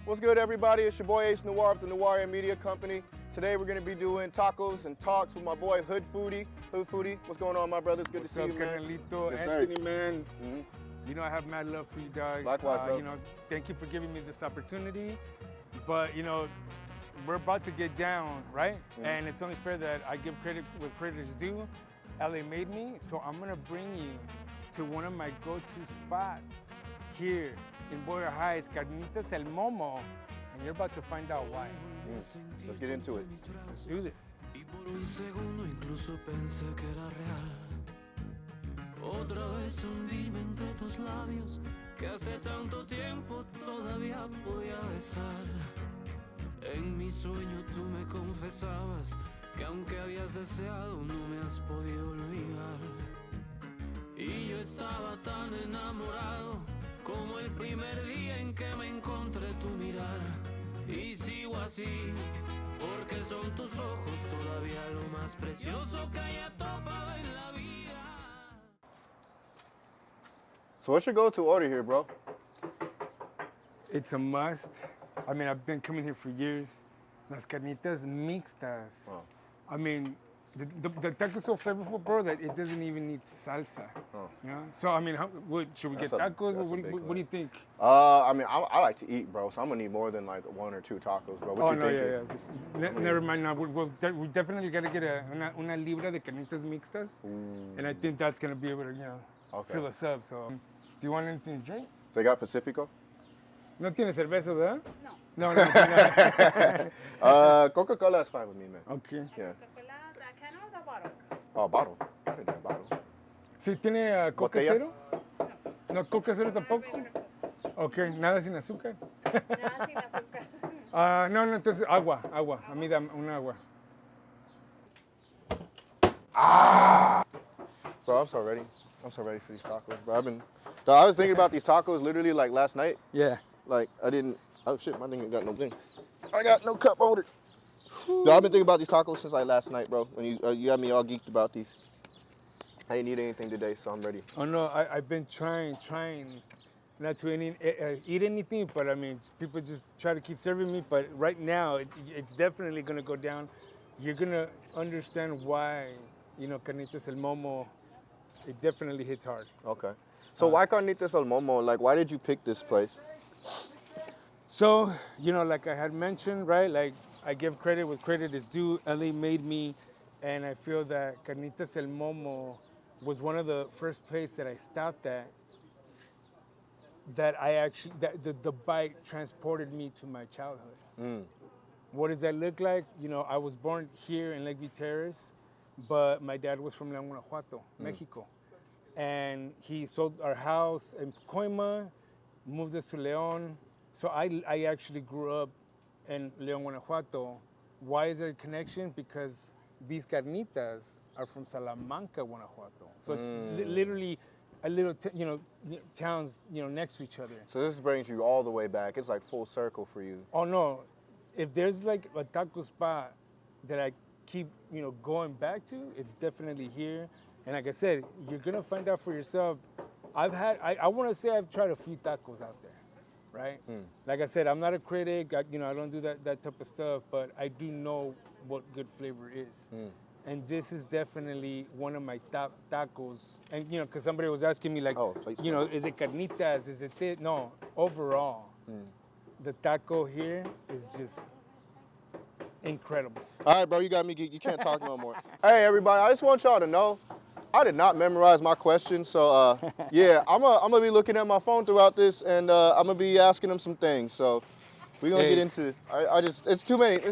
What's good, everybody? It's your boy Ace Noir of the Noir Media Company. Today we're going to be doing tacos and talks with my boy Thehoodfoodie. Thehoodfoodie, what's going on, my brothers? Good to see you, man. Carnito, Yes, Anthony, sir. man. You know I have mad love for you, dog. Likewise, bro. You know, thank you for giving me this opportunity. But you know, we're about to get down, right? And it's only fair that I give credit where credit is due. LA made me, so I'm gonna bring you to one of my go-to spots here in Boyle Heights, Carnitas El Momo, and you're about to find out why. Let's get into it. Let's do this. Y por un segundo incluso pensé que era real. Otra vez hundirme entre tus labios que hace tanto tiempo todavía podía besar. En mi sueño tú me confesabas que aunque habías deseado no me has podido olvidar. Y yo estaba tan enamorado como el primer día en que me encontré tu mirar. Y sigo así, porque son tus ojos todavía lo más precioso que haya topado en la vida. So what's your go-to order here, bro? It's a must. I mean, I've been coming here for years. Las carnitas mixtas. Oh. I mean, the taco's so flavorful, bro, that it doesn't even need salsa. Oh. You know? So, I mean, should we That's get a- tacos? that's a What big do you think? I mean, I like to eat, bro, so I'm gonna need more than like 1 or 2 tacos, bro. What Oh, you no, thinking? yeah. Never mind. No, we definitely got to get una libra de carnitas mixtas. And I think that's going to be able to, you know, Okay. fill us up. So, do you want anything to drink? They got Pacifico? No tiene cerveza, ¿verdad? No. No. Coca-Cola is fine with me, man. Okay. Yeah. Coca-Cola, the can or the bottle? Oh, bottle. Got it in a bottle. ¿Sí tiene Coca ¿Botella? Cero? No, Coca Cero tampoco. Ok, nada sin azúcar. Nada sin azúcar. No, entonces agua. A mí dame un agua. Bro, I'm so ready. I'm so ready for these tacos, bro. I was thinking about these tacos literally like last night. Yeah. Like, oh shit, my thing ain't got no thing. I got no cup holder. Yo, I've been thinking about these tacos since like last night, bro. When you had me all geeked about these. I didn't eat anything today, so I'm ready. Oh no, I've been trying not to eat anything, but I mean, people just try to keep serving me. But right now, it's definitely gonna go down. You're gonna understand why, you know, Carnitas El Momo, it definitely hits hard. Okay. So why Carnitas El Momo? Like, why did you pick this place? So, you know, like I had mentioned, right? Like, I give credit where credit is due. LA made me, and I feel that Carnitas El Momo was one of the first places that I stopped at that the bite transported me to my childhood. What does that look like? You know, I was born here in Lakeview Terrace, but my dad was from León, Guanajuato, Mexico. And he sold our house in Coima, moved us to León. So I actually grew up in León, Guanajuato. Why is there a connection? Because these carnitas are from Salamanca, Guanajuato. So it's literally a little, towns, next to each other. So this brings you all the way back. It's like full circle for you. Oh no, if there's like a taco spot that I keep, going back to, it's definitely here. And like I said, you're gonna find out for yourself. I want to say I've tried a few tacos out there, right? Like I said, I'm not a critic. I don't do that type of stuff, but I do know what good flavor is. And this is definitely one of my top tacos. And because somebody was asking me like, is it carnitas? Is it this? No, overall, the taco here is just incredible. All right, bro, you got me geeked. You can't talk no more. Hey, everybody, I just want y'all to know, I did not memorize my questions, so yeah, I'm gonna be looking at my phone throughout this, and I'm gonna be asking them some things. So we're gonna get into it. It's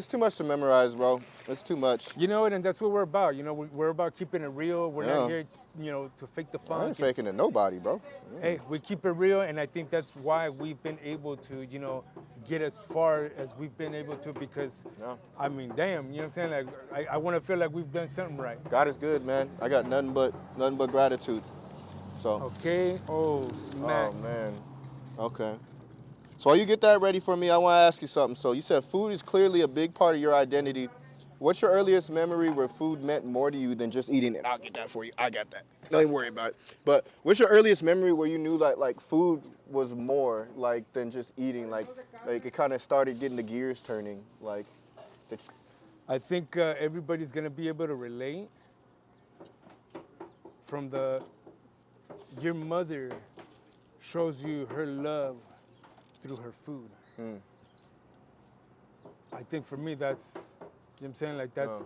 too much to memorize, bro. It's too much. You know it, and that's what we're about. We're about keeping it real. We're not here, to fake the fun. I ain't faking it nobody, bro. Hey, we keep it real, and I think that's why we've been able to, get as far as we've been able to. Because, I mean, damn, you know what I'm saying? Like, I want to feel like we've done something right. God is good, man. I got nothing but gratitude. So. Okay. Oh, smack. Oh man. Okay. So while you get that ready for me, I want to ask you something. So you said food is clearly a big part of your identity. What's your earliest memory where food meant more to you than just eating it? I'll get that for you. I got that. Don't even worry about it. But what's your earliest memory where you knew that like food was more like than just eating? Like it kind of started getting the gears turning. Like, I think everybody's gonna be able to relate from your mother shows you her love through her food. I think for me that's, you know what I'm saying? Like that's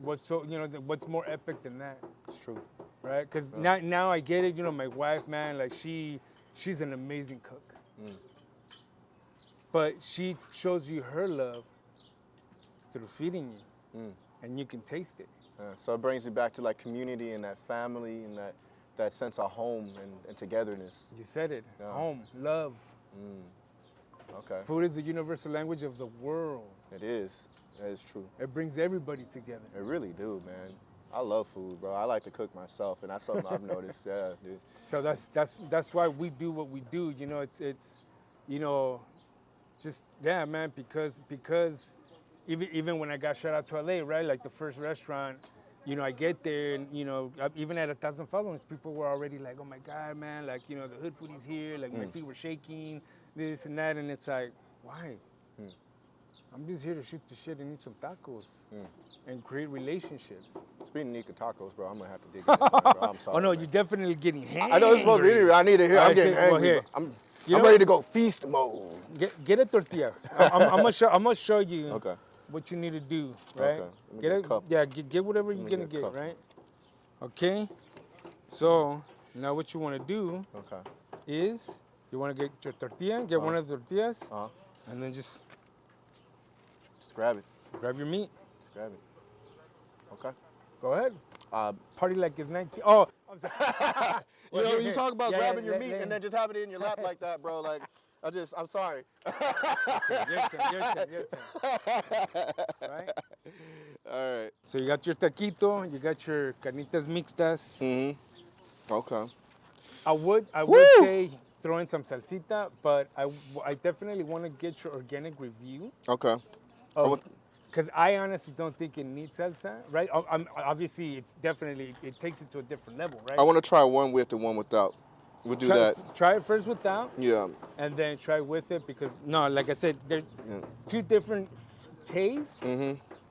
what's more epic than that? it's true. Right? Because now I get it. You know, my wife, man, like she's an amazing cook. But she shows you her love through feeding you, and you can taste it. So it brings you back to like community and that family and that sense of home and togetherness. You said it. Home, love. Okay. Food is the universal language of the world. It is. That is true. It brings everybody together. It really do, man. I love food, bro. I like to cook myself, and that's something I've noticed. Yeah, dude. So that's why we do what we do. You know, it's just man. Because even when I got shot out to LA, right? Like the first restaurant, I get there and even at 1,000 followers, people were already like, oh my God, man, like the Thehoodfoodie's here. Like my feet were shaking, this and that, and it's like, why? I'm just here to shoot the shit and eat some tacos and create relationships. Speaking of tacos, bro, I'm gonna have to dig into that, bro. I'm sorry. Oh no, man. you're definitely getting hangry. I know it's supposed to be. I need to hear. I'm getting well, angry. here. I'm You know ready what? to go feast mode. Get a tortilla. I'm gonna show you Okay. what you need to do, right? Okay. Let me get a cup. Get whatever you're gonna get a get, cup. right? Okay. So now what you want to do Okay. is you want to get your tortilla, get one of the tortillas, and then just grab it. grab your meat. Just grab it. Okay. Go ahead. Uh, Party like it's 19. Oh, I'm sorry. You know, here, you here. talk about Yeah, grabbing yeah, your meat yeah. and then just having it in your lap like that, bro. Like, I'm sorry. Your turn. Right? All right. So you got your taquito, you got your carnitas mixtas. Okay. I would say throw in some salsita, but I definitely want to get your organic review. Okay. Because I honestly don't think it needs salsa, right? Obviously, it takes it to a different level, right? I want to try one with and one without. We'll do that. Try it first without, Yeah. and then try with it because, like I said, they're two different tastes,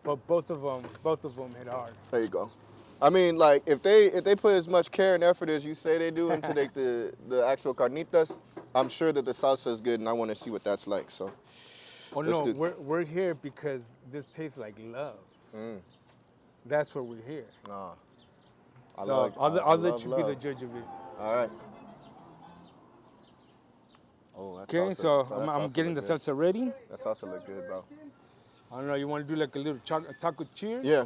but both of them hit hard. There you go. I mean, like, if they put as much care and effort as you say they do into the actual carnitas, I'm sure that the salsa is good, and I want to see what that's like. So. Oh Let's no, do- we're here because this tastes like love. That's why we're here. Nah. So I'll let you be the judge of it. All right. Oh, that's Okay, so I'm getting the salsa ready. That salsa look good, bro. I don't know, you want to do like a little taco cheers? Yeah.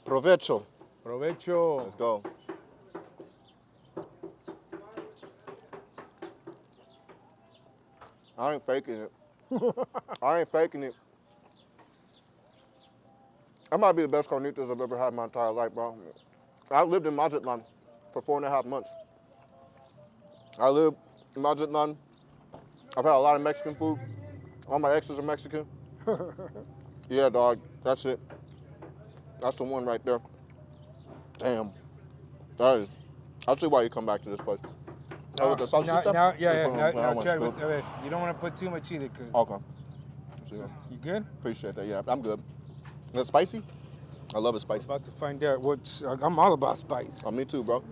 Provecho. Provecho. Let's go. I ain't faking it. I ain't faking it. That might be the best carnitas I've ever had in my entire life, bro. I lived in Mazatlan for 4.5 months. I lived in Mazatlan. I've had a lot of Mexican food. All my exes are Mexican. Yeah, dog. That's it. That's the one right there. Damn. That is. I'll see why you come back to this place. With the salsita? Now want try to with you don't want to put too much either, cause Okay. you good? Appreciate that. Yeah, I'm good. Is it spicy? I love it spicy. About to find out what I'm all about spice. Oh, me too, bro.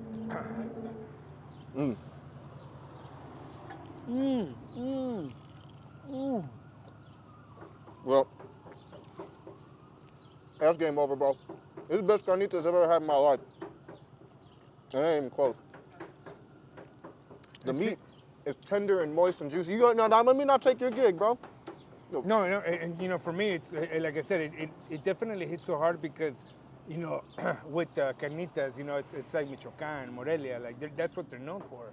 Well, that's game over, bro. This is the best carnitas I've ever had in my life. And it ain't even close. The meat is tender and moist and juicy. No, let me not take your gig, bro. No, and for me, it's like I said, it definitely hits so hard because, with carnitas, it's like Michoacán, Morelia, like that's what they're known for.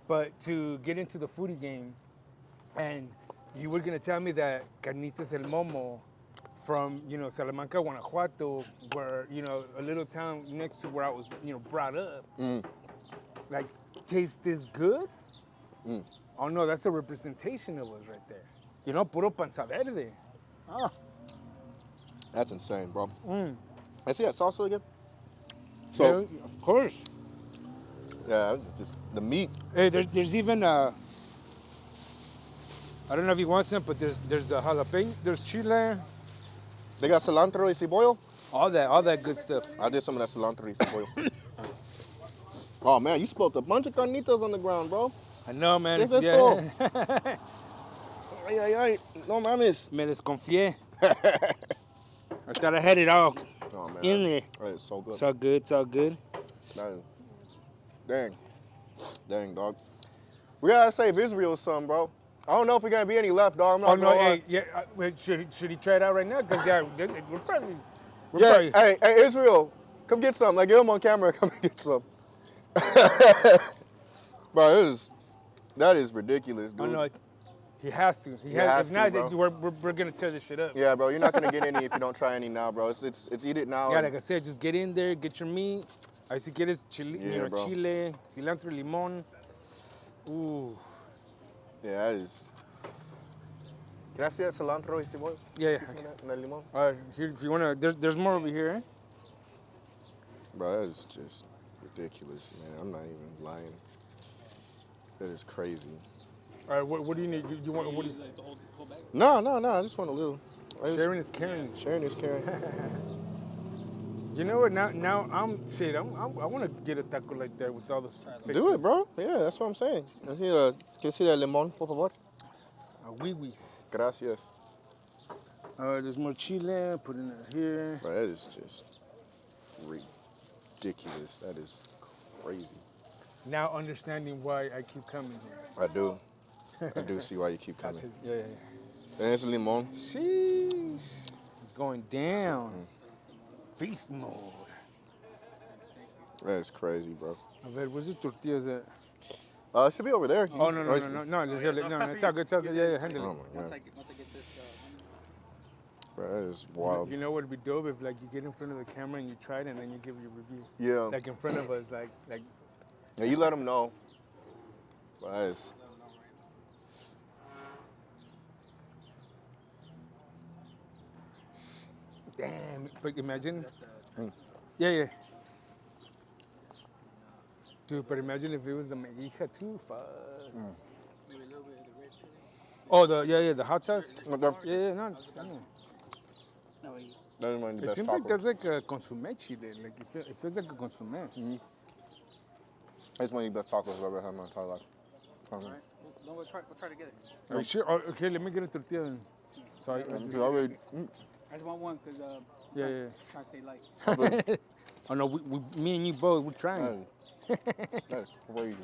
But to get into the foodie game, and you were gonna tell me that Carnitas El Momo from Salamanca, Guanajuato, where a little town next to where I was brought up, like tastes this good. Oh no, that's a representation of us right there. Puro panza verde. That's insane, bro. I see that salsa again. So, yeah, of course. Yeah, it's just the meat. Hey, there's even I don't know if you want some, but there's a jalapeno, there's chile, They got cilantro y cebolla. all that good stuff. I did some of that cilantro y cebolla. Oh man, you spilled a bunch of carnitas on the ground, bro. I know, man. ¿Qué es esto? Ay, ay, ay. No mames. Me desconfié. I thought I had it all Oh man. in there. That is so good. It's all good. It's all good. That is, dang. Dang, dog. We gotta save Israel some, bro. I don't know if we're gonna be any left, dog. I'm not Oh no, gonna lie. hey, yeah. Wait, should he try it out right now? Cause yeah, we're probably. Yeah, hey, Israel, come get some. Like, get him on camera. Come and get some. Bro, that is ridiculous, dude. Oh no, he has to. He has If not, to, bro. we're gonna tear this shit up. Yeah, bro, you're not gonna get any if you don't try any now, bro. It's eat it now. Yeah, and- like I said, just get in there, get your meat. I see quieres chile, Yeah, bro. chile, cilantro, limón. Ooh. Yeah, that is. Can I see that cilantro y cebolla? Yeah. And that limon? All right, here, if you wanna, there's more over here. Eh? Bro, that is just ridiculous, man. I'm not even lying. That is crazy. All right, what do you need? You want? What do you, Like the whole bag? No, I just want a little. sharing is caring. Sharing is caring. You know what? Now I'm shit. I want to get a taco like that with all the fixings. Do it, bro. Yeah, that's what I'm saying. Can you see that limon, por favor? Wee-wees. Gracias. There's more chile. Put in it here. Bro, that is just ridiculous. That is crazy. Now understanding why I keep coming here. I do see why you keep That's coming. it. Yeah. There's limon. Sheesh. It's going down. Feast mode. That is crazy, bro. A ver, where's the tortillas at? It should be over there. Oh, no, here, no, it's all good, yeah, handle Oh it. my god. Once I get this. Bro, that is wild. You know what would be dope if like you get in front of the camera and you try it and then you give your review. Yeah. Like in front of us, like Yeah, you let them know. But that is. damn. But imagine. Yeah. Dude, but imagine if it was the Meguija too. Fuck. Maybe a little bit of the red chili. Oh, the hot sauce. Okay. Yeah, no. It's, No, wait. That is one of the it best seems tacos. like that's like a consomme chile. Like it feels like a consomme. That's one of the best tacos I've ever had in my entire life. All right. We'll try to get it. Are you sure? Oh, okay, let me get a tortilla then. So I just, Already, I just want one because Yeah. trying to stay light. Oh no, me and you both, we're trying. That's crazy.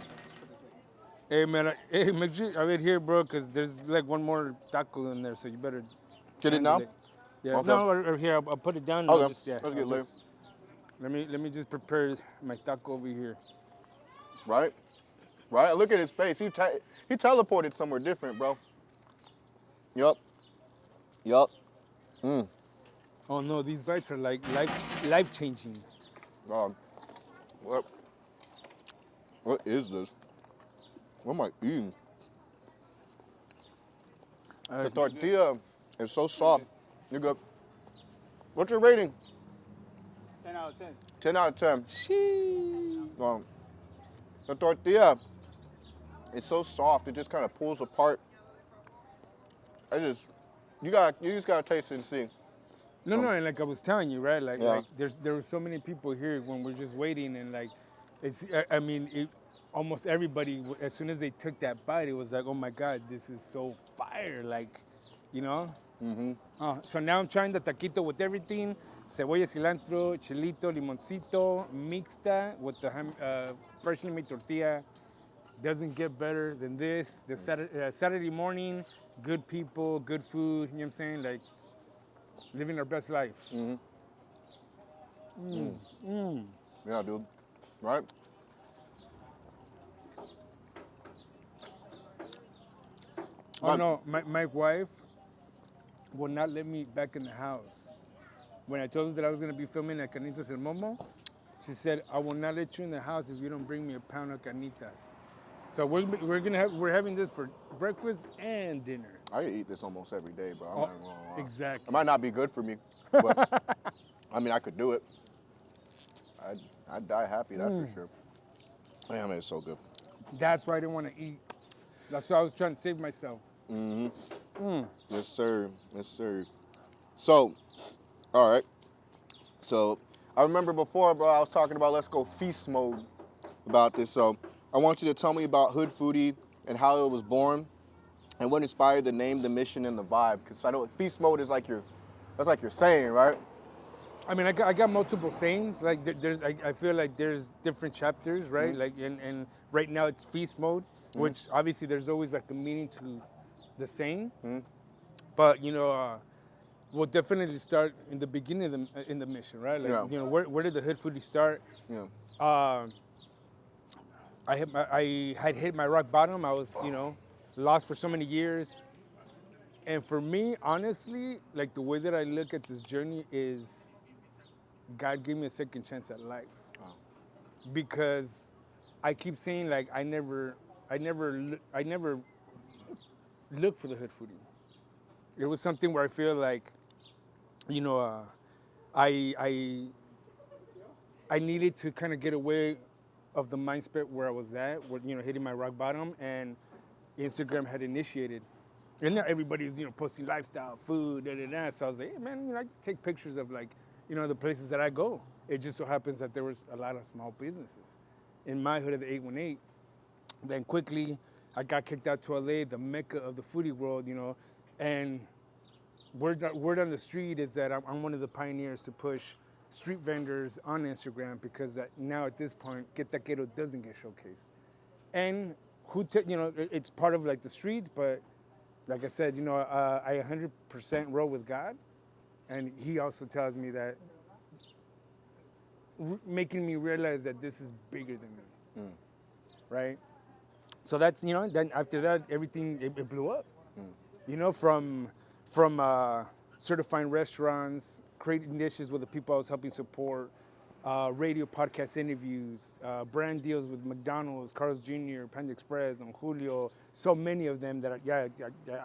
Hey man, hey, make sure I get here, bro, because there's like one more taco in there, so you better Get it now? handle it. Yeah, Okay. no, or here, I'll put it down. And Okay, I'll just, let's I'll get later. just- Let me just prepare my taco over here. Right? Right? Look at his face. He teleported somewhere different, bro. Yup. Oh no, these bites are like life changing. Dog. What is this? What am I eating? The tortilla is so soft. You good. What's your rating? 10 out of 10. 10 out of 10. Sheesh. The tortilla is so soft, it just kind of pulls apart. You just gotta taste it and see. No, and like I was telling you, right? Like, Yeah. like there were so many people here when we're just waiting, and like, almost everybody, as soon as they took that bite, it was like, oh my God, this is so fire, like, you know? So now I'm trying the taquito with everything, cebolla, cilantro, chilito, limoncito, mixta with the freshly made tortilla. Doesn't get better than this. The Saturday morning, good people, good food, you know what I'm saying? Like, living our best life. Yeah, dude. Right? Oh no, my wife will not let me back in the house. When I told her that I was gonna be filming at Carnitas El Momo, she said, I will not let you in the house if you don't bring me a pound of carnitas. So we're having this for breakfast and dinner. I could eat this almost every day, bro. I'm not even gonna lie. Exactly. It might not be good for me, but I mean, I could do it. I'd die happy, that's for sure. Damn, it's so good. That's why I didn't want to eat. That's why I was trying to save myself. Yes, sir. Yes, sir. So, all right. So, I remember before, bro, I was talking about let's go feast mode about this. So, I want you to tell me about Hoodfoodie and how it was born and what inspired the name, the mission, and the vibe. Because I know feast mode is like that's like your saying, right? I mean, I got multiple sayings. Like I feel like there's different chapters, right? Like, and right now it's feast mode, which obviously there's always like a meaning to the saying. But we'll definitely start in the beginning of in the mission, right? Like, where did the Hoodfoodie start? Yeah. I had hit my rock bottom. I was, lost for so many years. And for me, honestly, like the way that I look at this journey is God gave me a second chance at life. Wow. Because I keep saying like I never looked for the Hoodfoodie. It was something where I feel like, I needed to kind of get away of the mindset where I was at, where, hitting my rock bottom, and Instagram had initiated. And now everybody's, posting lifestyle, food, So I was like, hey, man, I can take pictures of like, the places that I go. It just so happens that there was a lot of small businesses in my hood of the 818. Then quickly, I got kicked out to LA, the mecca of the foodie world, and word on the street is that I'm one of the pioneers to push street vendors on Instagram, because now at this point, Get Taquero doesn't get showcased. And it's part of like the streets, but like I said, I 100% roll with God. And he also tells me that, making me realize that this is bigger than me, right? So that's, then after that, everything, it blew up. From certifying restaurants, creating dishes with the people I was helping support, radio podcast interviews, brand deals with McDonald's, Carl's Jr., Panda Express, Don Julio, so many of them that,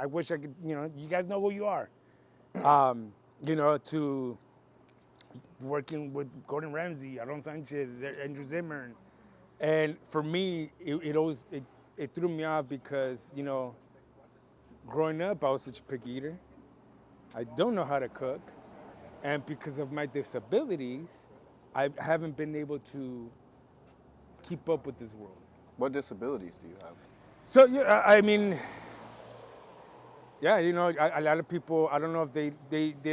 I wish I could, you guys know who you are. To working with Gordon Ramsay, Aaron Sanchez, Andrew Zimmern. And for me, it always threw me off because, growing up, I was such a picky eater. I don't know how to cook. And because of my disabilities, I haven't been able to keep up with this world. What disabilities do you have? So, I mean, a lot of people, I don't know if they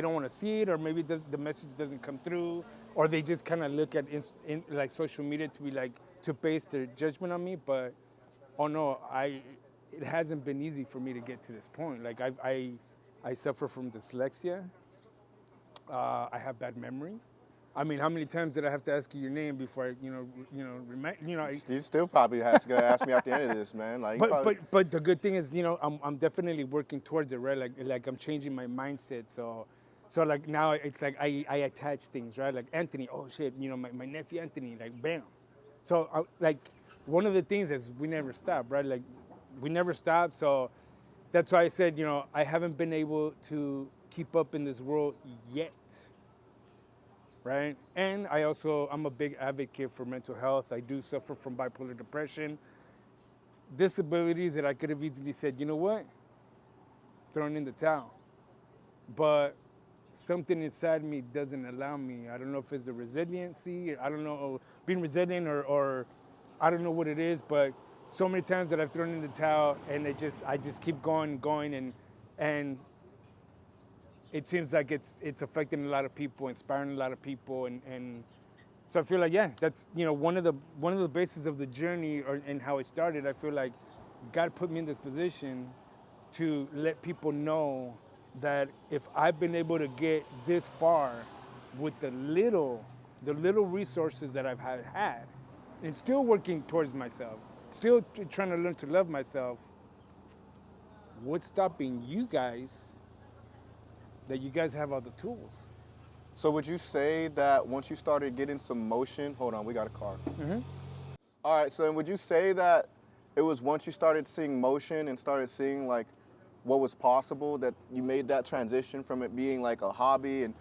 don't want to see it, or maybe the message doesn't come through, or they just kind of look at like social media to be like, to base their judgment on me. But, oh no, it hasn't been easy for me to get to this point. Like I suffer from dyslexia. I have bad memory. I mean, how many times did I have to ask you your name before I, remind, You still probably has to ask me at the end of this, man. Like, but the good thing is, I'm definitely working towards it, right? Like I'm changing my mindset. So like now it's like I attach things, right? Like Anthony, oh shit, my nephew Anthony, like bam. So like one of the things is we never stop, right? Like we never stop. So that's why I said, I haven't been able to keep up in this world yet. Right? And I'm a big advocate for mental health. I do suffer from bipolar depression, disabilities that I could have easily said, you know what, thrown in the towel. But something inside me doesn't allow me. I don't know if it's a resiliency, I don't know, being resilient or I don't know what it is, but so many times that I've thrown in the towel and I just keep going, and it seems like it's affecting a lot of people, inspiring a lot of people, and so I feel like, that's one of the bases of the journey and how it started. I feel like God put me in this position to let people know that if I've been able to get this far with the little resources that I've had, and still working towards myself, still trying to learn to love myself, what's stopping you guys? That you guys have all the tools. So would you say that once you started getting some motion, hold on, we got a car. All right, so then would you say that it was once you started seeing motion and started seeing like what was possible that you made that transition from it being like a hobby and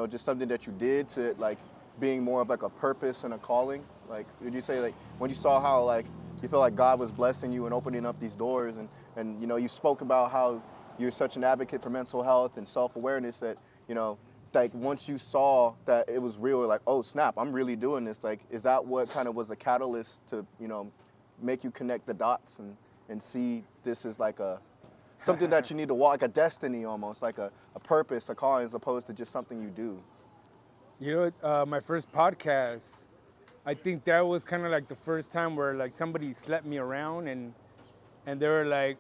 just something that you did to like being more of like a purpose and a calling? Like, would you say like when you saw how like you feel like God was blessing you and opening up these doors, and you know, you spoke about how you're such an advocate for mental health and self-awareness that, you know, like once you saw that it was real, like, oh snap, I'm really doing this. Like, is that what kind of was a catalyst to, you know, make you connect the dots and see this as like a something that you need to walk, like a destiny almost, like a purpose, a calling, as opposed to just something you do? You know, my first podcast, I think that was kind of like the first time where like somebody slapped me around and they were like,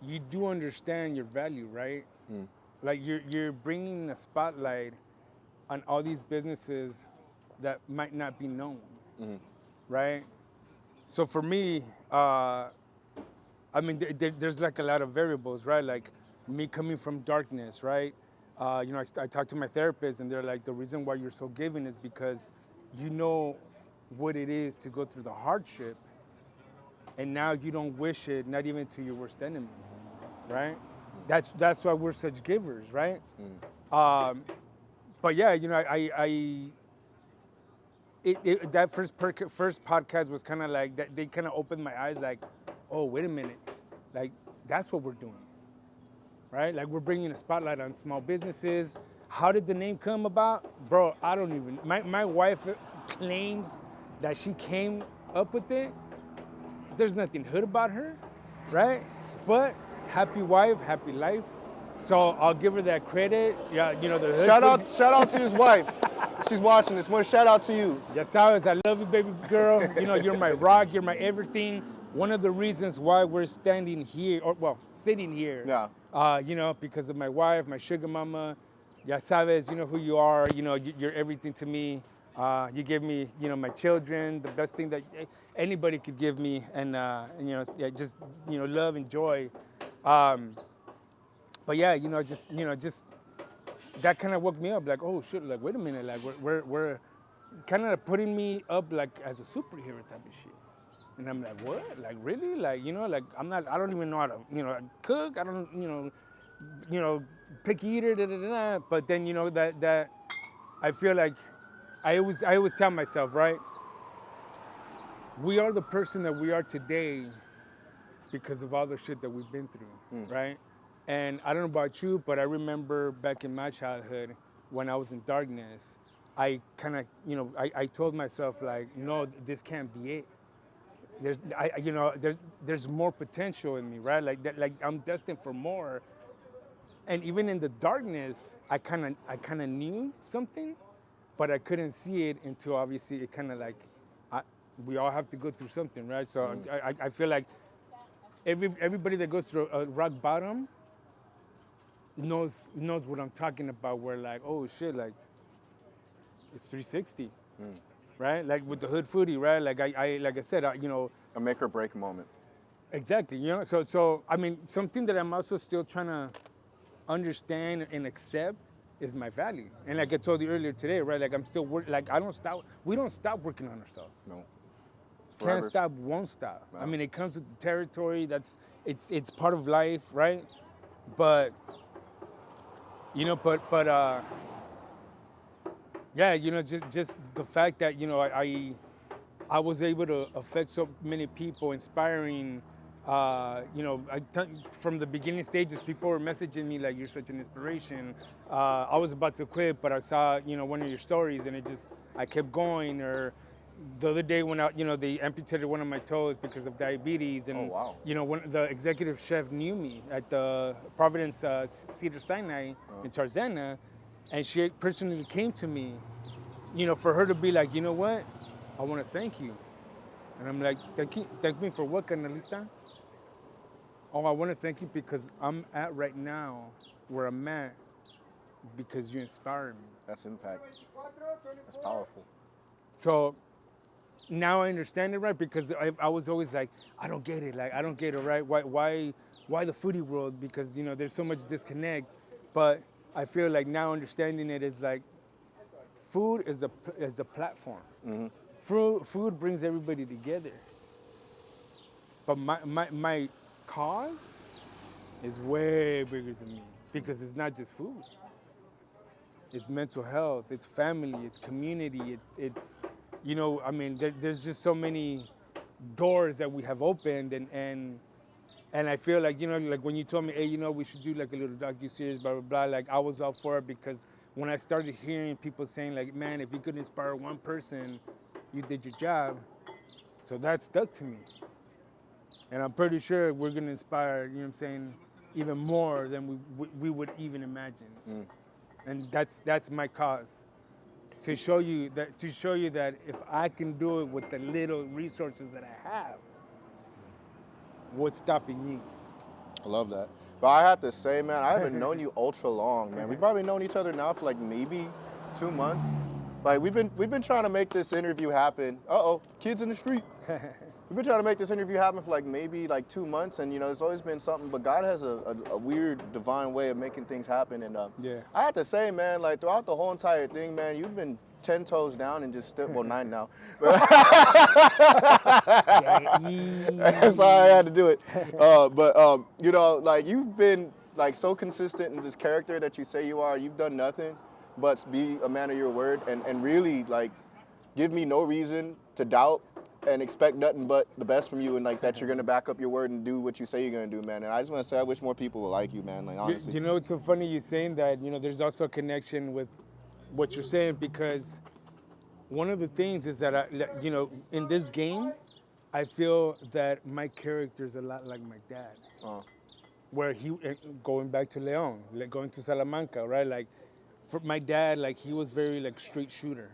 you do understand your value, right? Like you're bringing a spotlight on all these businesses that might not be known, right? So for me, I mean, there's like a lot of variables, right? Like me coming from darkness, right? You know, I talked to my therapist and they're like, the reason why you're so giving is because you know what it is to go through the hardship, and now you don't wish it, not even to your worst enemy, right? That's why we're such givers, right? But yeah, you know, that first podcast was kind of like that. They kind of opened my eyes, like, oh, wait a minute, like that's what we're doing, right? Like we're bringing a spotlight on small businesses. How did the name come about, bro? I don't even. My wife claims that she came up with it. There's nothing hood about her, right? But happy wife, happy life. So I'll give her that credit. Yeah, you know the hood. Shout out to his wife. She's watching this. One shout out to you. Ya sabes, I love you, baby girl. You know, you're my rock, you're my everything. One of the reasons why we're standing here, or well, sitting here. Yeah. You know, because of my wife, my sugar mama. Ya sabes, you know who you are. You know, you're everything to me. You give me, you know, my children, the best thing that anybody could give me, and you know, yeah, just, you know, love and joy. But yeah, you know, just that kind of woke me up. Like, oh shit, like wait a minute, like we're kind of putting me up like as a superhero type of shit. And I'm like, what? Like really? Like, you know, like I don't even know how to, you know, cook. I don't, you know, picky eater. Da, da, da, da. But then, you know, that I feel like I always tell myself, right? We are the person that we are today because of all the shit that we've been through, right? And I don't know about you, but I remember back in my childhood when I was in darkness, I kind of, you know, I told myself like, no, this can't be it. There's more potential in me, right? Like that, like I'm destined for more. And even in the darkness, I kind of knew something, but I couldn't see it until obviously it kind of like, we all have to go through something, right? So I feel like everybody that goes through a rock bottom knows what I'm talking about. Where like, oh shit, like it's 360, right? Like with the Thehoodfoodie, right? Like I said, you know, A make or break moment. exactly. You know, so I mean, something that I'm also still trying to understand and accept is my value. And like I told you earlier today, right? Like I'm still like we don't stop working on ourselves. No. Can't stop, won't stop. Wow. I mean, it comes with the territory. It's part of life, right? But you know, yeah, you know, just the fact that, you know, I was able to affect so many people, inspiring. You know, from the beginning stages, people were messaging me like, "You're such an inspiration." I was about to quit, but I saw, you know, one of your stories, and I kept going. Or the other day when they amputated one of my toes because of diabetes, and Oh, wow. you know, the executive chef knew me at the Providence Cedar Sinai in Tarzana, and she personally came to me, you know, for her to be like, you know what, I want to thank you. And I'm like, thank me for what, Carnalita? Oh, I want to thank you because I'm at right now where I'm at because you inspired me. That's impact. That's powerful. So now I understand it, right? Because I was always like, I don't get it. Like, I don't get it, right? Why the foodie world? Because, you know, there's so much disconnect. But I feel like now understanding it is like, food is a platform. Food brings everybody together. But my cause is way bigger than me because it's not just food. it's mental health, it's family, it's community, it's you know, I mean, there's just so many doors that we have opened, and I feel like, you know, like when you told me, hey, you know, we should do like a little docu-series, blah, blah, blah, like I was all for it, because when I started hearing people saying like, man, if you could inspire one person, you did your job. So that stuck to me. And I'm pretty sure we're gonna inspire, you know what I'm saying, even more than we would even imagine. And that's my cause. To show you that if I can do it with the little resources that I have, what's stopping you? I love that. But I have to say, man, I haven't known you ultra long, man. We've probably known each other now for like maybe 2 months. Like we've been trying to make this interview happen. Kids in the street. We've been trying to make this interview happen for like maybe like 2 months, and you know, there's always been something. But God has a weird, divine way of making things happen. And Yeah. I have to say, man, like throughout the whole entire thing, man, you've been 10 toes down and just still, well, 9 now. That's how I had to do it. You know, like you've been like so consistent in this character that you say you are. You've done nothing but be a man of your word, and really like give me no reason to doubt and expect nothing but the best from you, and like that you're gonna back up your word and do what you say you're gonna do, man. And I just want to say I wish more people were like you, man. Like honestly. You know, it's so funny you saying that. You know, there's also a connection with what you're saying, because one of the things is that you know, in this game, I feel that my character is a lot like my dad. Where he, going back to Leon, like going to Salamanca, right? Like, for my dad, like he was very like straight shooter.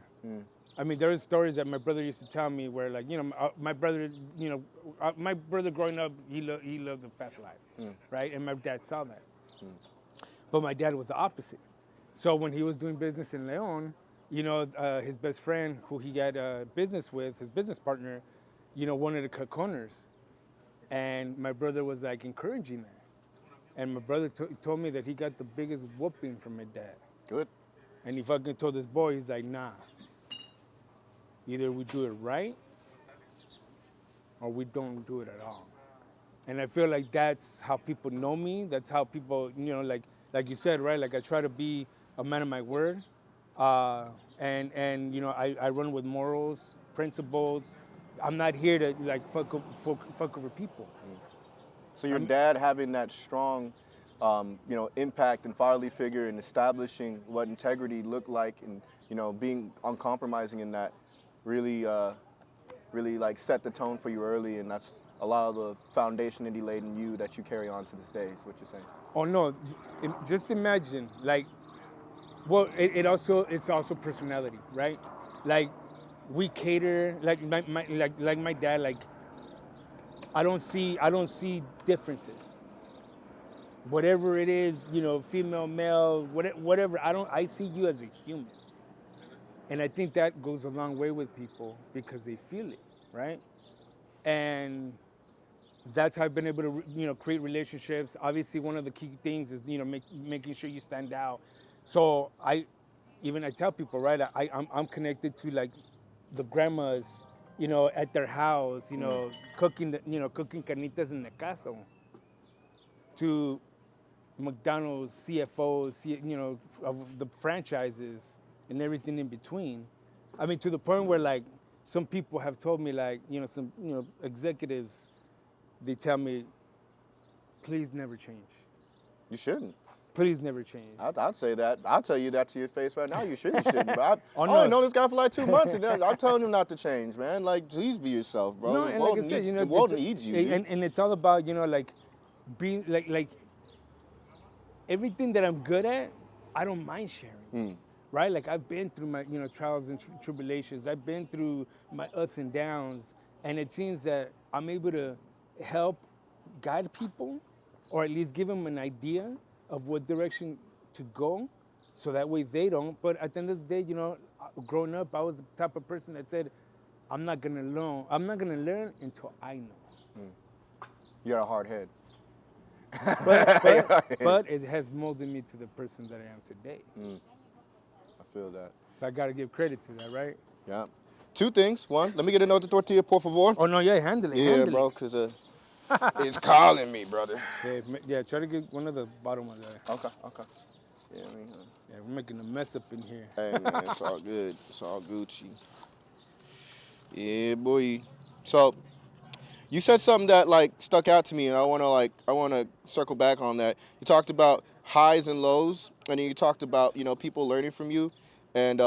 I mean, there are stories that my brother used to tell me where, like, you know, my brother, you know, my brother growing up, he loved the fast life, right? And my dad saw that. But my dad was the opposite. So when he was doing business in Leon, you know, his best friend who he got business with, his business partner, you know, wanted to cut corners. And my brother was like encouraging that. And my brother told me that he got the biggest whooping from my dad. Good. And he fucking told this boy, he's like, nah. Either we do it right or we don't do it at all. And I feel like that's how people know me. That's how people, you know, like you said, right? Like I try to be a man of my word. And you know, I run with morals, principles. I'm not here to like fuck over people. So your dad having that strong, you know, impact and fatherly figure in establishing what integrity looked like, and you know, being uncompromising in that, really like set the tone for you early, and that's a lot of the foundation that he laid in you that you carry on to this day. Is what you're saying? Oh no, just imagine, like, well, it's also personality, right? Like, we cater, like my dad, like, I don't see differences. Whatever it is, you know, female, male, whatever, I see you as a human. And I think that goes a long way with people because they feel it, right? And that's how I've been able to, you know, create relationships. Obviously, one of the key things is, you know, making sure you stand out. So I tell people, right, I'm connected to like the grandmas, you know, at their house, you know, cooking carnitas en la casa, to McDonald's CFOs, you know, of the franchises and everything in between. I mean, to the point where like some people have told me, like, you know, some, you know, executives, they tell me, please never change. You shouldn't. Please never change. I'd say that. I'll tell you that to your face right now. You shouldn't. But I Oh, no. only known this guy for like 2 months, and I'm telling him not to change, man. Like, please be yourself, bro. No, The and world like I said, needs, you know, the world needs you. Dude. and it's all about, you know, like being like everything that I'm good at, I don't mind sharing. Right? Like I've been through my, you know, trials and tribulations. I've been through my ups and downs, and it seems that I'm able to help guide people, or at least give them an idea of what direction to go, so that way they don't. But at the end of the day, you know, growing up, I was the type of person that said, I'm not gonna learn until I know. You got a hard head. But it has molded me to the person that I am today. I feel that. So I gotta give credit to that, right? Yeah. 2 things. One, let me get another tortilla, por favor. Oh no, yeah, handle it. Yeah, handle bro, it. because it's calling me, brother. Yeah, try to get one of the bottom ones there. Okay. Yeah, I mean, Yeah, we're making a mess up in here. hey man, it's all good. It's all Gucci. Yeah, boy. So you said something that like stuck out to me, and I wanna circle back on that. You talked about highs and lows, and then you talked about people learning from you, and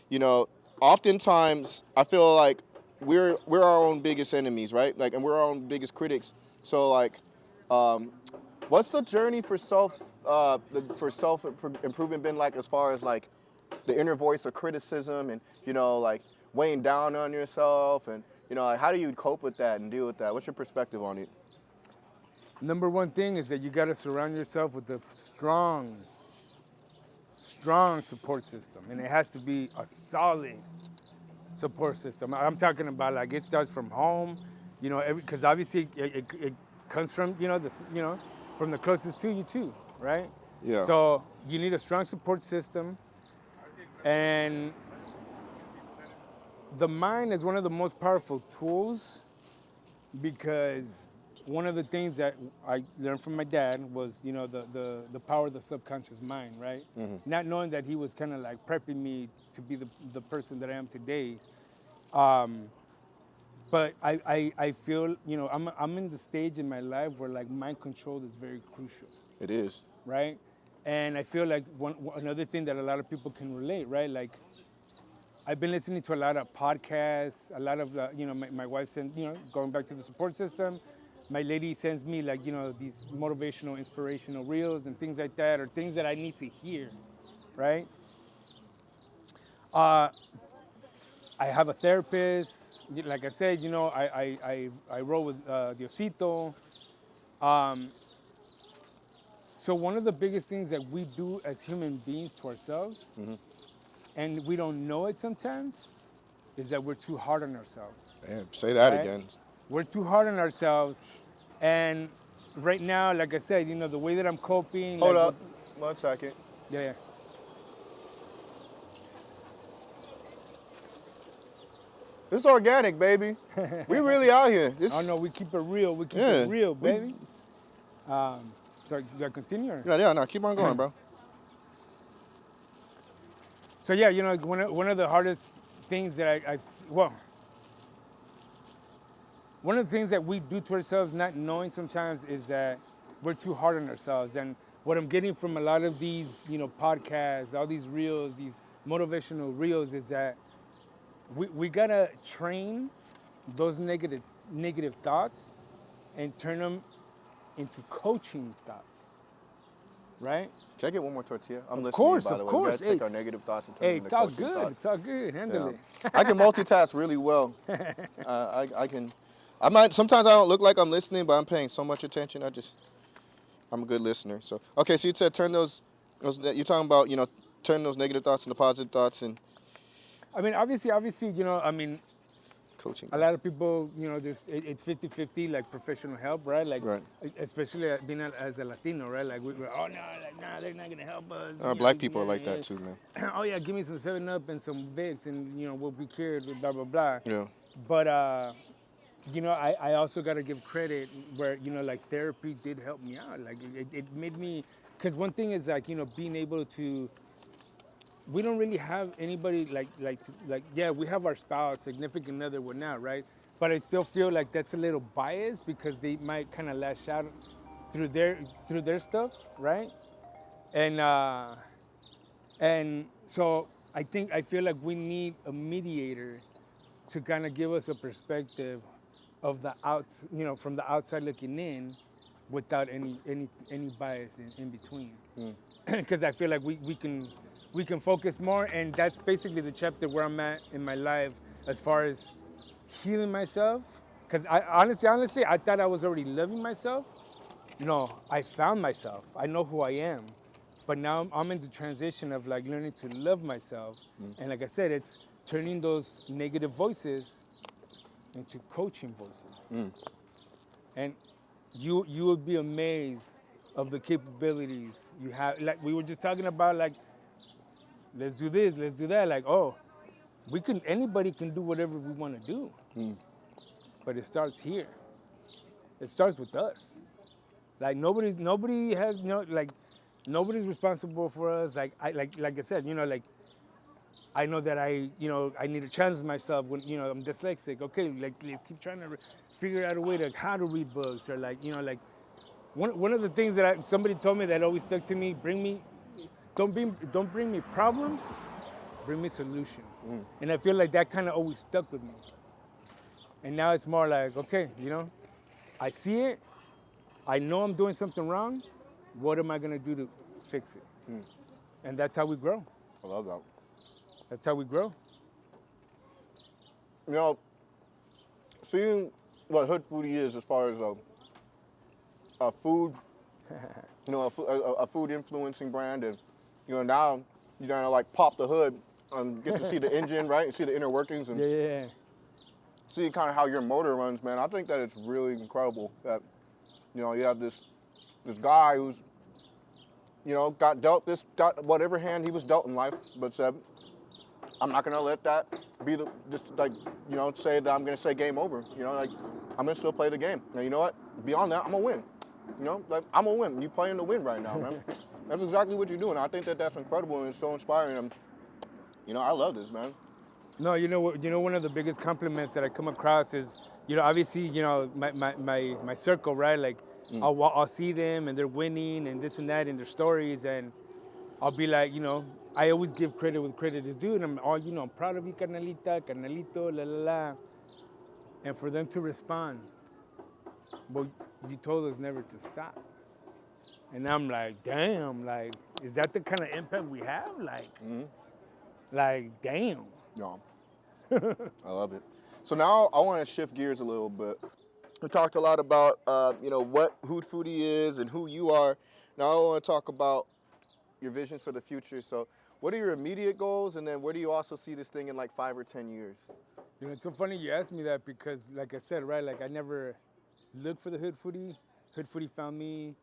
you know, oftentimes I feel like we're our own biggest enemies, right? Like, and we're our own biggest critics. So like, what's the journey for self improvement been like as far as like the inner voice of criticism and like weighing down on yourself and like, how do you cope with that and deal with that? What's your perspective on it? Number one thing is that you got to surround yourself with a strong support system, and it has to be a solid support system. I'm talking about like it starts from home, because obviously it comes from from the closest to you too, right? Yeah. So you need a strong support system, and the mind is one of the most powerful tools, because one of the things that I learned from my dad was, the power of the subconscious mind, right? Mm-hmm. Not knowing that he was kind of like prepping me to be the person that I am today. But I feel, I'm in the stage in my life where like mind control is very crucial. It is. Right? And I feel like another thing that a lot of people can relate, right? Like, I've been listening to a lot of podcasts, a lot of, my wife sends, going back to the support system, my lady sends me like, these motivational, inspirational reels and things like that, or things that I need to hear, right? I have a therapist. Like I said, I roll with Diosito. So one of the biggest things that we do as human beings to ourselves, Mm-hmm. and we don't know it sometimes, is that we're too hard on ourselves. Damn, say that Right? again. We're too hard on ourselves. And right now, like I said, the way that I'm coping. Hold like, up. 1 second. Yeah. This is organic, baby. We really out here. Oh no, we keep it real. We keep it real, baby. Do I continue? Or? Yeah, no, keep on going, bro. So yeah, one of the hardest things that one of the things that we do to ourselves, not knowing sometimes, is that we're too hard on ourselves. And what I'm getting from a lot of these, podcasts, all these reels, these motivational reels, is that we gotta train those negative thoughts and turn them into coaching thoughts, right? Can I get one more tortilla? I'm listening. Of course, by the of way. course. We gotta take our negative thoughts and turn them into it's all coaching good. thoughts. It's all good. Handle it. I can multitask really well. I might. Sometimes I don't look like I'm listening, but I'm paying so much attention. I'm a good listener. So okay, so you said turn those. You're talking about turn those negative thoughts into positive thoughts and. I mean, obviously, coaching. a lot of people, it's 50-50, like professional help, right? Like, Right. especially being as a Latino, right? Like, we're they're not gonna help us. Black people are like that too, man. Oh yeah, give me some 7-Up and some Vicks, and we'll be cured. Blah blah blah. Yeah. But I also gotta give credit where like therapy did help me out. Like it made me, because one thing is like being able to. We don't really have anybody yeah, we have our spouse, significant other, whatnot, right? But I still feel like that's a little biased because they might kind of lash out through their stuff, right? And so I feel like we need a mediator to kind of give us a perspective of from the outside looking in, without any bias in between. Because I feel like we can focus more, and that's basically the chapter where I'm at in my life as far as healing myself. Because I honestly, I thought I was already loving myself. No, I found myself. I know who I am. But now I'm in the transition of like learning to love myself. And like I said, it's turning those negative voices into coaching voices. And you will be amazed of the capabilities you have. Like we were just talking about, like, let's do this, let's do that. Like, anybody can do whatever we want to do. But it starts here. It starts with us. Like nobody has like nobody's responsible for us. Like I said, like I know that I need to challenge myself when I'm dyslexic. Okay, like let's keep trying to figure out a way to how to read books or like one of the things that somebody told me that always stuck to me. Don't bring me problems, bring me solutions. And I feel like that kind of always stuck with me. And now it's more like, okay, I see it. I know I'm doing something wrong. What am I gonna do to fix it? And that's how we grow. I love that. That's how we grow. Seeing what Hoodfoodie is as far as a food, a food influencing brand, and now you're gonna like pop the hood and get to see the engine, right? And see the inner workings and Yeah. see kind of how your motor runs, man. I think that it's really incredible that you have this guy who's got whatever hand he was dealt in life, but said, I'm not gonna let that be say that I'm gonna say game over. I'm gonna still play the game. And you know what? Beyond that, I'm gonna win. I'm gonna win. You playing to win right now, man. That's exactly what you're doing. I think that's incredible and it's so inspiring. And, I love this, man. No, one of the biggest compliments that I come across is, obviously, my circle, right? Like, I'll see them and they're winning and this and that in their stories, and I'll be like, I always give credit where credit is due, and I'm proud of you, carnalita, carnalito, la la la. And for them to respond, well, you told us never to stop. And I'm like, damn, like, is that the kind of impact we have? Like, damn. Yeah. I love it. So now I want to shift gears a little bit. We talked a lot about, what Hoodfoodie is and who you are. Now I want to talk about your visions for the future. So what are your immediate goals, and then where do you also see this thing in like 5 or 10 years? It's so funny you asked me that because, like I said, right, like I never looked for the Hoodfoodie. Hoodfoodie found me.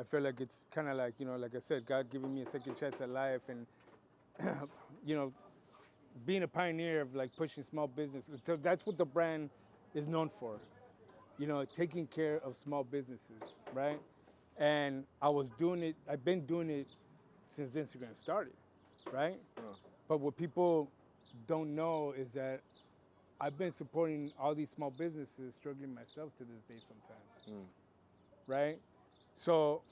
I feel like it's kind of like, like I said, God giving me a second chance at life, and, being a pioneer of like pushing small businesses. So that's what the brand is known for, taking care of small businesses, right? And I've been doing it since Instagram started, right? But what people don't know is that I've been supporting all these small businesses, struggling myself to this day sometimes, right? So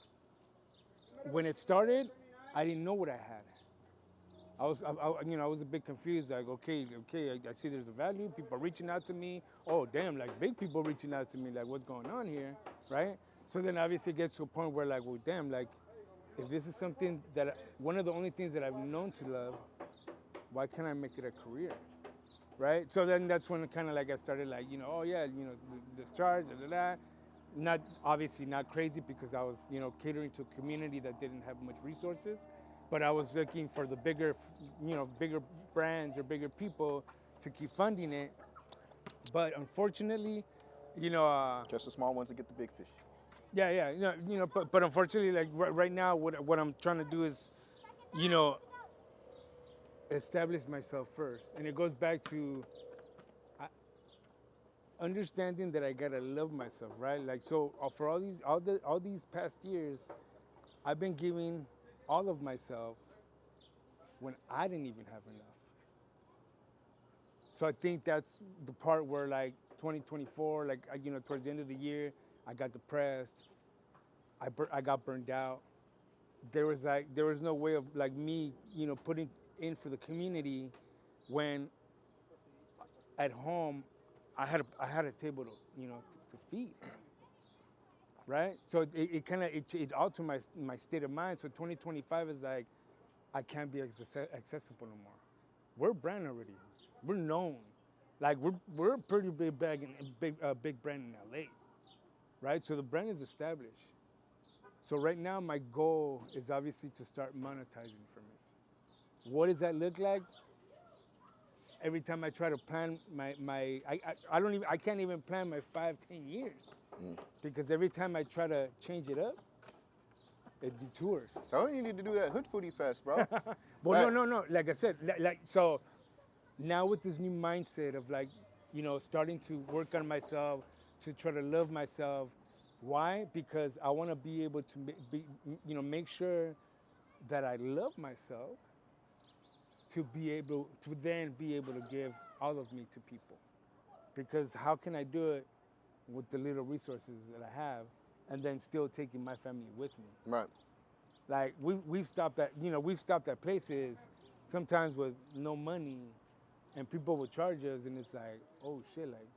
when it started, I didn't know what I had. I was a bit confused. Like, okay, I see there's a value. People are reaching out to me. Oh, damn, like big people reaching out to me. Like, what's going on here, right? So then obviously it gets to a point where like, well, damn, like, if this is something that one of the only things that I've known to love, why can't I make it a career, right? So then that's when kind of like I started like, the stars, not obviously not crazy because I was, catering to a community that didn't have much resources. But I was looking for the bigger brands or bigger people to keep funding it. But unfortunately, Just the small ones that get the big fish. Yeah. But unfortunately, like right now, what I'm trying to do is, establish myself first, and it goes back to understanding that I gotta love myself, right? Like so, for all these past years, I've been giving all of myself when I didn't even have enough. So I think that's the part where like 2024, like towards the end of the year, I got depressed. I got burned out. There was no way of like me, putting in for the community when at home I had a table to feed. Right? So it altered my state of mind. So 2025 is like, I can't be accessible no more. We're a brand already. We're known. Like we're a pretty big brand in LA. Right? So the brand is established. So right now my goal is obviously to start monetizing from it. What does that look like? Every time I try to plan I can't even plan my 5-10 years. Because every time I try to change it up, it detours. Oh, you need to do that Hoodfoodie Fest, bro. Well, no. Like I said, so now with this new mindset of like, starting to work on myself, to try to love myself. Why? Because I want to be able to make sure that I love myself to then be able to give all of me to people. Because how can I do it with the little resources that I have and then still taking my family with me? Right. Like we've stopped at places sometimes with no money, and people would charge us, and it's like, oh shit, like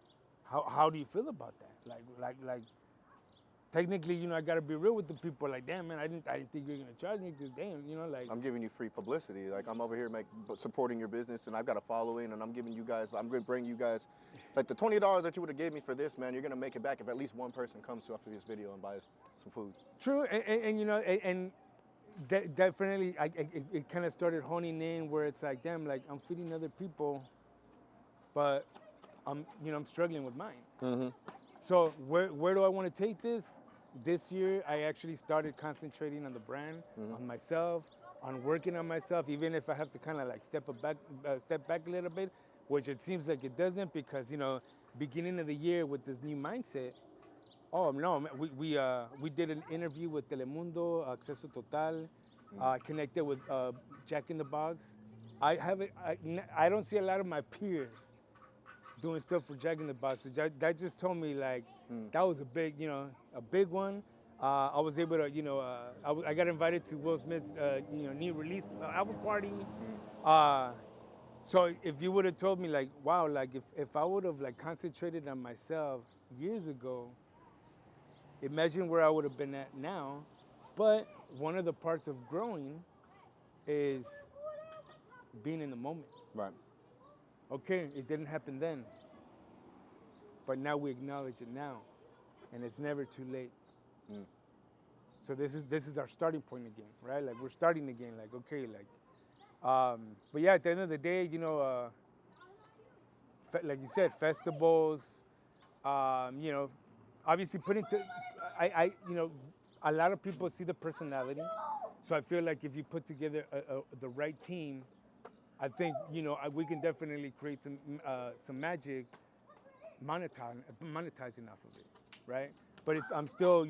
how do you feel about that? Like technically, I gotta be real with the people. Like, damn man, I didn't think you were gonna charge me because damn, like I'm giving you free publicity. Like I'm over here supporting your business, and I've got a following, and I'm gonna bring you guys, like the $20 that you would have gave me for this, man. You're gonna make it back if at least one person comes to after this video and buys some food. True, and definitely, it kind of started honing in where it's like, damn, like I'm feeding other people, but I'm struggling with mine. Mm-hmm. So where do I want to take this? This year, I actually started concentrating on the brand, on myself, on working on myself, even if I have to kind of like step back a little bit, which it seems like it doesn't because, beginning of the year with this new mindset, oh no, we did an interview with Telemundo, Acceso Total, connected with Jack in the Box. I don't see a lot of my peers doing stuff for Jack in the Box. So that just told me like that was a big one. I was able to, I got invited to Will Smith's, new release album party. So if you would have told me like, wow, like if I would have like concentrated on myself years ago, imagine where I would have been at now. But one of the parts of growing is being in the moment. Right. Okay, it didn't happen then, but now we acknowledge it now, and it's never too late. So this is our starting point again, right? Like we're starting again. Like okay, like, but yeah, at the end of the day, like you said, festivals, obviously a lot of people see the personality, so I feel like if you put together the right team, I think we can definitely create some magic, monetizing off of it, right? But I'm still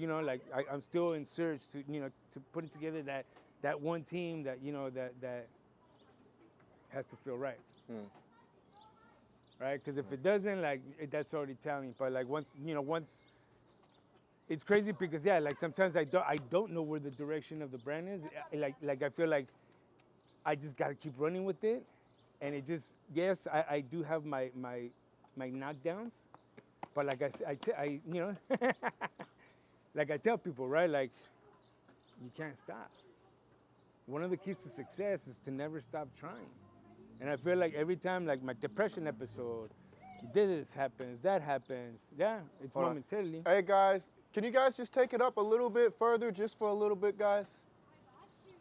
I'm still in search to putting together that one team that that has to feel right, right? Because if it doesn't, like that's already telling. But like once it's crazy because like sometimes I don't know where the direction of the brand is. Like I feel like I just got to keep running with it, and it just I do have my knockdowns, but like I like I tell people, right? Like you can't stop. One of the keys to success is to never stop trying, and I feel like every time like my depression episode, this happens, that happens, it's momentarily. Hey guys, can you guys just take it up a little bit further, just for a little bit, guys?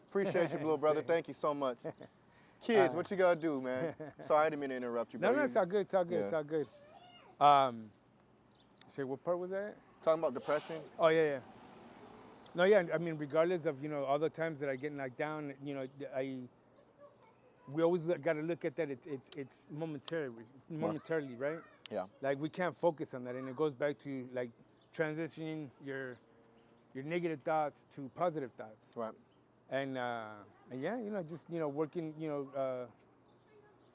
Appreciate you, little brother. Thank you so much. Kids, what you gotta do, man? Sorry, I didn't mean to interrupt you. No, it's all good. It's all good. Yeah. It's all good. Say, what part was that? Talking about depression. Oh yeah. No, yeah. I mean, regardless of all the times that I get knocked down, we always got to look at that. It's momentarily, right? Yeah. Like we can't focus on that, and it goes back to like transitioning your negative thoughts to positive thoughts. Right. And just working,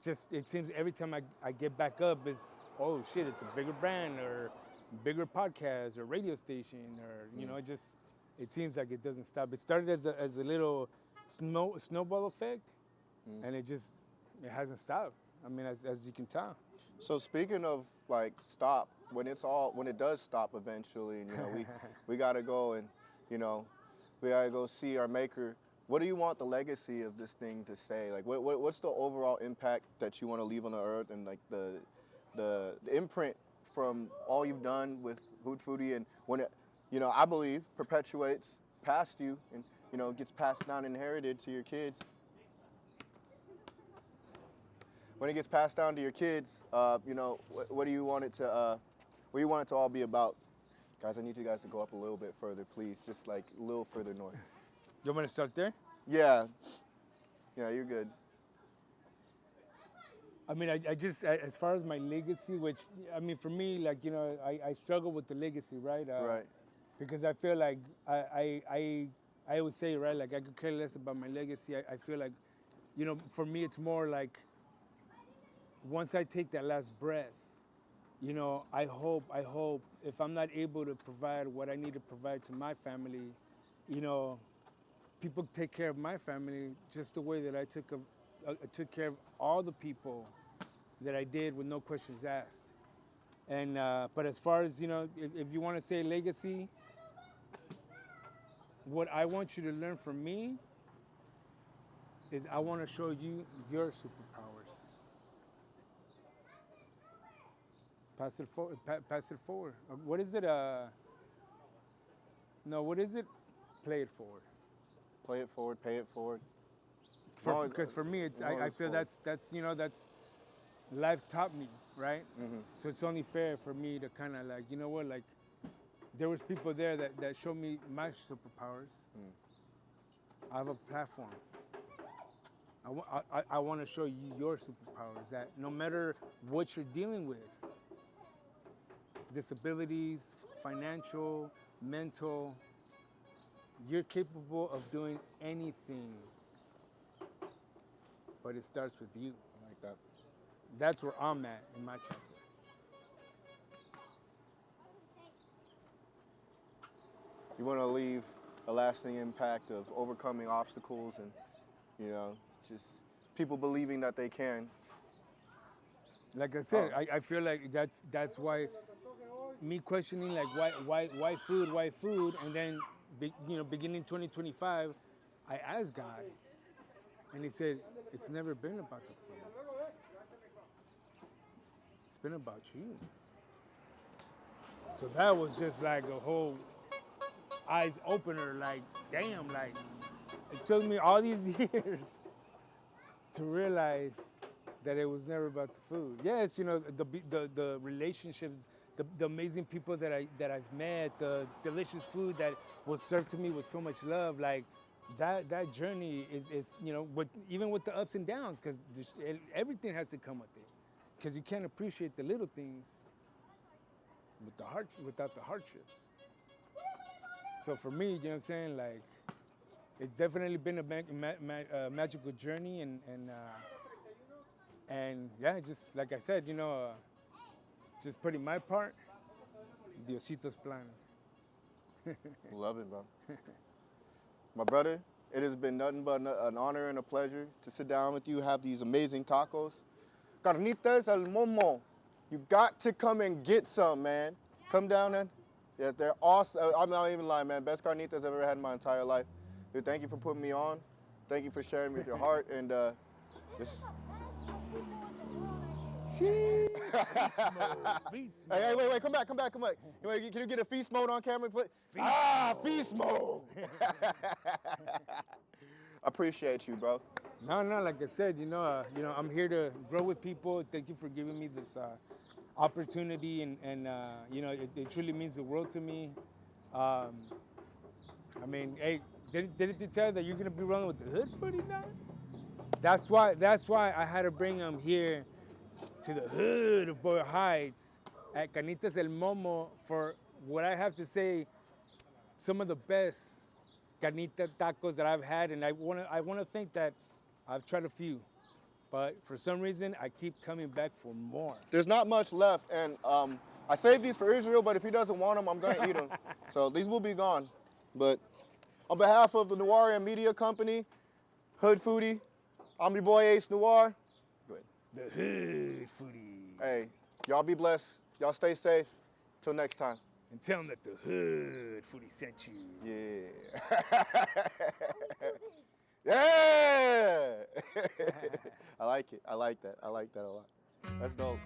just it seems every time I get back up is, oh shit, it's a bigger brand or bigger podcast or radio station or it seems like it doesn't stop. It started as a little snowball effect, and it hasn't stopped. I mean, as you can tell. So speaking of like stop, when it does stop eventually, and we gotta go and we gotta go see our maker. What do you want the legacy of this thing to say? Like, what's the overall impact that you want to leave on the earth, and like the imprint from all you've done with Thehoodfoodie, and when it, I believe perpetuates past you, and gets passed down, inherited to your kids. When it gets passed down to your kids, what do you want it to? What do you want it to all be about? Guys, I need you guys to go up a little bit further, please. Just like a little further north. You want me to start there? Yeah, you're good. I mean, I just, as far as my legacy, which, I mean, for me, like, I struggle with the legacy, right? Right. Because I feel like I I always say, right, like I could care less about my legacy. I feel like, you know, for me, it's more like once I take that last breath, you know, I hope if I'm not able to provide what I need to provide to my family, you know, people take care of my family just the way that I took care of all the people that I did with no questions asked. And but as far as, you know, if you want to say legacy, what I want you to learn from me is I want to show you your superpowers. Pass it forward. Pass it forward. What is it? No, what is it? Play it forward. Play it forward, pay it forward. Because for me, it's I feel that's you know, that's life taught me, right? So it's only fair for me to kind of like, you know what, like there was people there that showed me my superpowers. I have a platform. I want to show you your superpowers, that no matter what you're dealing with, disabilities, financial, mental, you're capable of doing anything, but it starts with you. I like that. That's where I'm at in my chapter. You want to leave a lasting impact of overcoming obstacles and, you know, just people believing that they can. Like I said, I feel like that's why me questioning like why food, and then you know, beginning 2025, I asked God, and He said it's never been about the food. It's been about you. So that was just like a whole eyes opener. Like damn, like it took me all these years to realize that it was never about the food. Yes, you know, the relationships, the amazing people that I've met, the delicious food that was served to me with so much love, like that journey is you know, even with the ups and downs, because everything has to come with it, because you can't appreciate the little things without the hardships. So for me, you know what I'm saying, like it's definitely been a magical journey, and yeah, just like I said, you know, just putting my part, Diosito's plan. Love it, bro. My brother, it has been nothing but an honor and a pleasure to sit down with you, have these amazing tacos. Carnitas El Momo. You got to come and get some, man. Come down and, yeah, they're awesome. I'm not even lying, man. Best carnitas I've ever had in my entire life. Dude, thank you for putting me on. Thank you for sharing with your heart, and just. Feast mode. Hey, wait, come back. Can you get a feast mode on camera? Feast mode. Appreciate you, bro. No, like I said, you know, I'm here to grow with people. Thank you for giving me this opportunity, and you know, it truly means the world to me. I mean, hey, did it tell you that you're gonna be rolling with the Thehoodfoodie now? That's why I had to bring him here to the hood of Boyle Heights at Carnitas El Momo for what I have to say, some of the best carnita tacos that I've had, and I want to think that I've tried a few, but for some reason I keep coming back for more. There's not much left, and I saved these for Israel, but if he doesn't want them, I'm gonna eat them. So these will be gone. But on behalf of the Noiria Media Company, Thehoodfoodie, I'm your boy Ace Noir. Go ahead. The Thehoodfoodie. Hey, y'all be blessed. Y'all stay safe. Till next time. And tell them that the Thehoodfoodie sent you. Yeah. Yeah. I like it. I like that. I like that a lot. That's dope.